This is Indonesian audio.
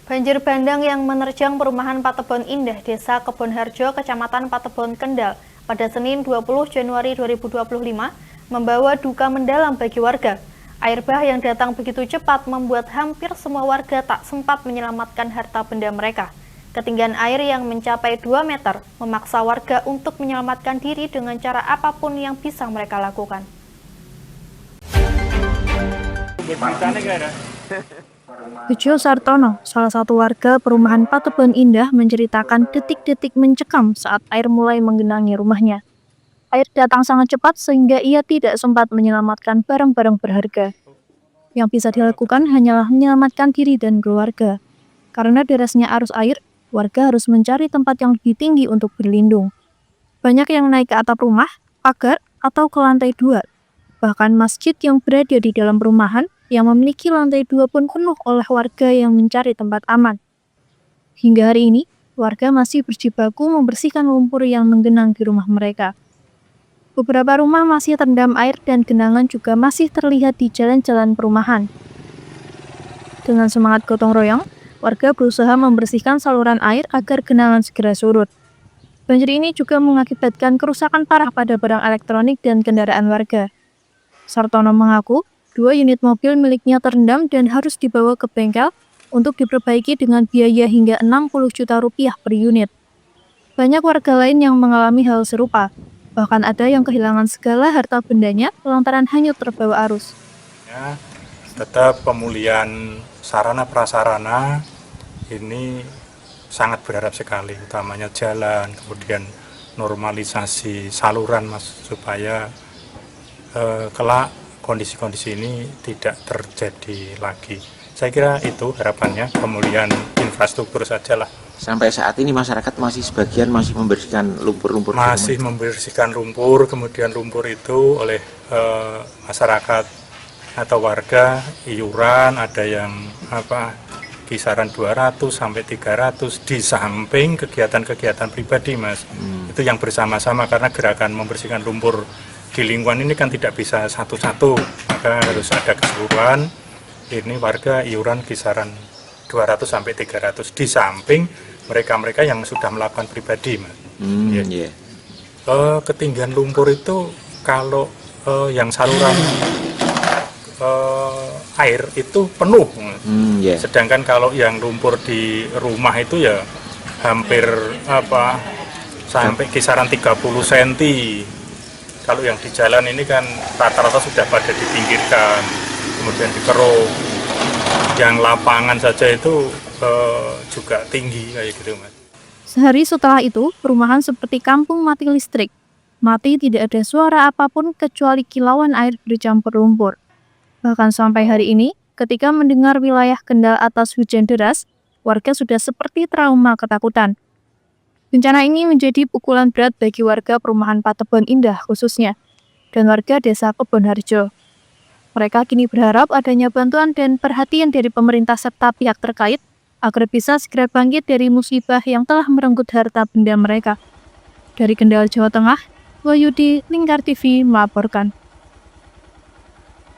Banjir bandang yang menerjang perumahan Patebon Indah, Desa Kebonharjo, Kecamatan Patebon, Kendal, pada Senin 20 Januari 2025 membawa duka mendalam bagi warga. Air bah yang datang begitu cepat membuat hampir semua warga tak sempat menyelamatkan harta benda mereka. Ketinggian air yang mencapai 2 meter memaksa warga untuk menyelamatkan diri dengan cara apapun yang bisa mereka lakukan. Bejo Sartono, salah satu warga perumahan Patebon Indah, menceritakan detik-detik mencekam saat air mulai menggenangi rumahnya. Air datang sangat cepat sehingga ia tidak sempat menyelamatkan barang-barang berharga. Yang bisa dilakukan hanyalah menyelamatkan diri dan keluarga. Karena derasnya arus air, warga harus mencari tempat yang lebih tinggi untuk berlindung. Banyak yang naik ke atap rumah, pagar, atau ke lantai 2. Bahkan masjid yang berada di dalam perumahan yang memiliki lantai 2 pun penuh oleh warga yang mencari tempat aman. Hingga hari ini, warga masih berjibaku membersihkan lumpur yang menggenang di rumah mereka. Beberapa rumah masih terendam air dan genangan juga masih terlihat di jalan-jalan perumahan. Dengan semangat gotong royong, warga berusaha membersihkan saluran air agar genangan segera surut. Banjir ini juga mengakibatkan kerusakan parah pada barang elektronik dan kendaraan warga. Sartono mengaku, 2 unit mobil miliknya terendam dan harus dibawa ke bengkel untuk diperbaiki dengan biaya hingga 60 juta rupiah per unit. Banyak warga lain yang mengalami hal serupa, bahkan ada yang kehilangan segala harta bendanya lantaran hanyut terbawa arus. Ya, tetap pemulihan sarana prasarana ini sangat berharap sekali, utamanya jalan, kemudian normalisasi saluran supaya kelak kondisi-kondisi ini tidak terjadi lagi. Saya kira itu harapannya, pemulihan infrastruktur sajalah. Sampai saat ini masyarakat masih sebagian masih membersihkan lumpur-lumpur. Masih membersihkan lumpur, kemudian lumpur itu oleh masyarakat atau warga iuran, ada yang kisaran 200 sampai 300 di samping kegiatan-kegiatan pribadi, Mas. Itu yang bersama-sama, karena gerakan membersihkan lumpur di lingkungan ini kan tidak bisa satu-satu, maka harus ada keseluruhan. Ini warga iuran kisaran 200 sampai 300 di samping mereka-mereka yang sudah melakukan pribadi, Mas. Yeah. Ketinggian lumpur itu kalau yang saluran air itu penuh. Yeah. Sedangkan kalau yang lumpur di rumah itu ya hampir sampai kisaran 30 cm. Kalau yang di jalan ini kan rata-rata sudah pada dipinggirkan, kemudian dikeruk. Yang lapangan saja itu juga tinggi kayak gitu, Mas. Sehari setelah itu, perumahan seperti kampung mati listrik. Mati tidak ada suara apapun kecuali kilauan air bercampur lumpur. Bahkan sampai hari ini, ketika mendengar wilayah Kendal atas hujan deras, warga sudah seperti trauma ketakutan. Bencana ini menjadi pukulan berat bagi warga perumahan Patebon Indah khususnya, dan warga Desa Kebonharjo. Mereka kini berharap adanya bantuan dan perhatian dari pemerintah serta pihak terkait agar bisa segera bangkit dari musibah yang telah merenggut harta benda mereka. Dari Kendal, Jawa Tengah, Wahyudi, Lingkar TV melaporkan.